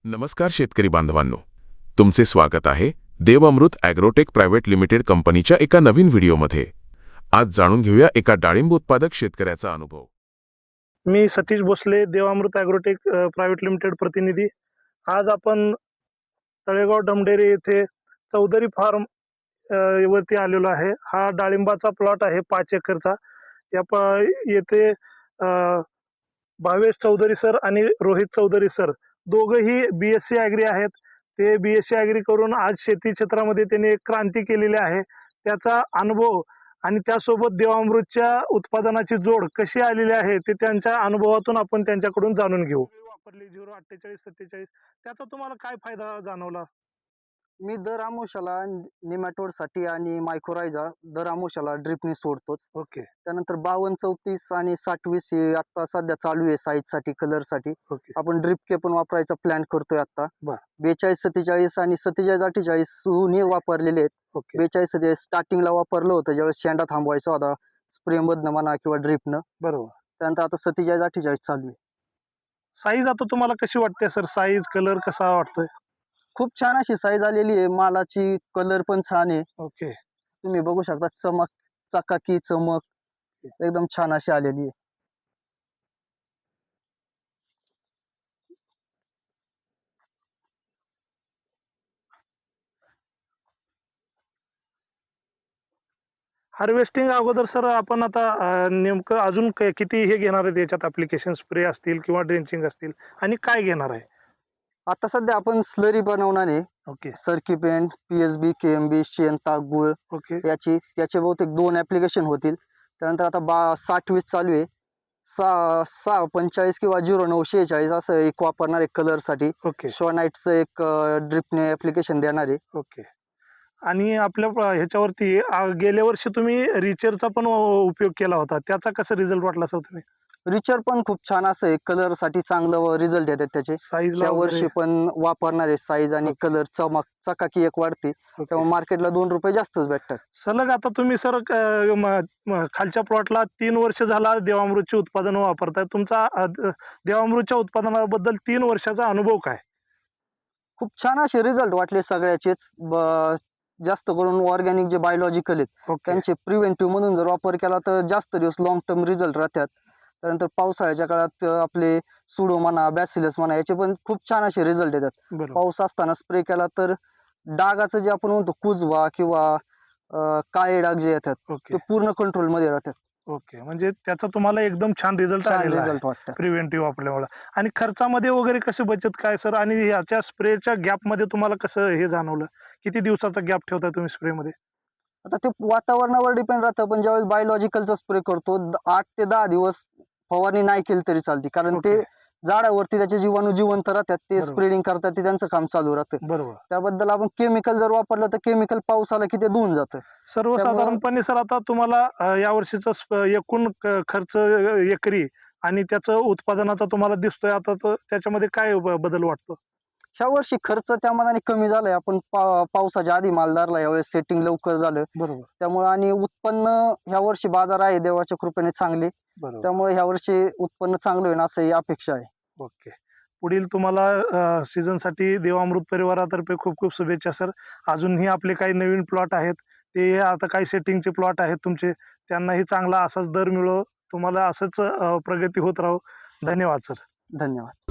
नमस्कार शेतकरी बांधवांनो, तुमचे स्वागत आहे देवअमृत ॲग्रोटेक प्रायव्हेट लिमिटेड कंपनीच्या एका नवीन व्हिडिओमध्ये. आज जाणून घेऊया एका डाळिंब उत्पादक शेतकऱ्याचा अनुभव. मी Satish Bhosale, Devamrut agrotech private limited प्रतिनिधी. आज आपण तळेगाव ढमढेरे येथे चौधरी फार्म वरती आलेलो आहे. हा डाळिंबाचा प्लॉट आहे 5 एकरचा. येथे भावेश चौधरी सर आणि रोहित चौधरी सर दोघंही BSc ॲग्री आहेत. ते BSc ॲग्री करून आज शेती क्षेत्रामध्ये त्यांनी एक क्रांती केलेली आहे. त्याचा अनुभव आणि त्यासोबत देवामृतच्या उत्पादनाची जोड कशी आलेली आहे ते त्यांच्या अनुभवातून आपण त्यांच्याकडून जाणून घेऊ. वापरली 04847, त्याचा तुम्हाला काय फायदा जाणवला? मी दर आमुषाला नेमॅटोडसाठी आणि मायक्रोरायझा दर आमुषाला ड्रिपने सोडतोच. ओके त्यानंतर 52-34 आणि 60-20 हे आता सध्या चालू आहे साईजसाठी, कलरसाठी. ओके आपण ड्रिप के पण वापरायचा प्लॅन करतोय आता. बर. 42-47 आणि 47-48 दोन्ही वापरलेले आहेत. ओके 42-47 स्टार्टिंगला वापरलं होतं ज्यावेळेस शेंडा थांबवायचा होता, स्प्रे मधनं म्हणा किंवा ड्रिपनं. बरोबर. त्यानंतर आता 47-48 चालू आहे. साईज आता तुम्हाला कशी वाटते सर? साईज कलर कसा वाटतोय? खूप छान अशी साईज आलेली आहे. मालाची कलर पण छान आहे. ओके तुम्ही बघू शकता, चमक, चकाकी, चमक एकदम छान अशी आलेली आहे. हार्वेस्टिंग अगोदर सर आपण आता नेमकं अजून किती हे घेणार आहेत याच्यात? ॲप्लिकेशन स्प्रे असतील किंवा ड्रेंचिंग असतील आणि काय घेणार आहे? आता सध्या आपण स्लरी बनवणार आहे. ओके सरकी पेंट, PSB, KMB, शेण, ताक, गुळ ओके याचे बहुतेक 2 ॲप्लिकेशन होतील. त्यानंतर आता 60-20 चालू आहे. 6-45 किंवा 0946 असं एक वापरणार आहे कलरसाठी. ओके शॉनाईटचं एक ड्रिपने ॲप्लिकेशन देणार आहे. ओके. आणि आपल्या ह्याच्यावरती गेल्या वर्षी तुम्ही रिचरचा पण उपयोग केला होता. त्याचा कसा रिझल्ट वाटला सर तुम्ही? रिचर पण खूप छान असं आहे. कलरसाठी चांगलं रिझल्ट येतात त्याचे. साईजला या वर्षी पण वापरणार आहे. साईज आणि कलर, चमक, चकाकी एक वाढते. त्यामुळे मार्केटला $2 जास्तच भेटतात. सलग आता तुम्ही सर खालच्या प्लॉटला 3 वर्ष झाला देवामृतचे उत्पादन वापरताय. तुमचा देवामृतच्या उत्पादनाबद्दल 3 वर्षाचा अनुभव काय? खूप छान असे रिझल्ट वाटले सगळ्याचेच. जास्त करून ऑर्गॅनिक जे बायोलॉजिकल आहेत ओके त्यांचे प्रिव्हेंटिव्ह म्हणून जर वापर केला तर जास्त दिवस लॉंग टर्म रिझल्ट राहतात. त्यानंतर पावसाळ्याच्या काळात आपले सुडो म्हणा, बॅसिलस म्हणा याचे पण खूप छान असे रिझल्ट येतात. बरोबर. पाऊस असताना स्प्रे केला तर डागाचं जे आपण म्हणतो कुजवा किंवा काळे डाग जे येतात ओके ते पूर्ण कंट्रोल मध्ये राहतात. ओके. म्हणजे त्याचा तुम्हाला एकदम छान रिझल्ट आलेला आहे रिझल्ट वाटतं. प्रिव्हेंटिव्ह आपल्यामुळे. आणि खर्चामध्ये वगैरे कशी बचत काय सर? आणि ह्याच्या स्प्रेच्या गॅपमध्ये तुम्हाला कसं हे जाणवलं? किती दिवसाचा गॅप ठेवताय तुम्ही स्प्रेमध्ये? आता ते वातावरणावर डिपेंड राहतं, पण ज्यावेळेस बायोलॉजिकलचा स्प्रे करतो 8 ते 10 दिवस फवारणी नाही केली तरी चालते. कारण ओके. ते झाडावरती त्याचे जीवाणू जिवंत राहतात, ते बरोबर. स्प्रेडिंग करतात, ते त्यांचं काम चालू राहतं. बरोबर. त्याबद्दल आपण केमिकल जर वापरलं तर केमिकल पाऊस आला की ते धुवून जातं. सर्वसाधारणपणे सर आता तुम्हाला या वर्षीचा एकूण खर्च एकरी आणि त्याचं उत्पादनाचा तुम्हाला दिसतोय आता, तर त्याच्यामध्ये काय बदल वाटतो? ह्या वर्षी खर्च त्या मानाने कमी झालाय. आपण पावसाच्या आधी माल धरला, यावेळेस सेटिंग लवकर झालं बरोबर त्यामुळे, आणि उत्पन्न ह्या वर्षी बाजार आहे देवाच्या कृपेने चांगले. बरोबर. त्यामुळे ह्या वर्षी उत्पन्न चांगलं होईल असं अपेक्षा आहे. ओके. पुढील तुम्हाला सीझनसाठी देवामृत परिवारातर्फे खूप खूप शुभेच्छा सर. अजूनही आपले काही नवीन प्लॉट आहेत, ते आता काही सेटिंगचे प्लॉट आहेत तुमचे, त्यांनाही चांगला असाच दर मिळो, तुम्हाला असंच प्रगती होत राहो. धन्यवाद सर. धन्यवाद.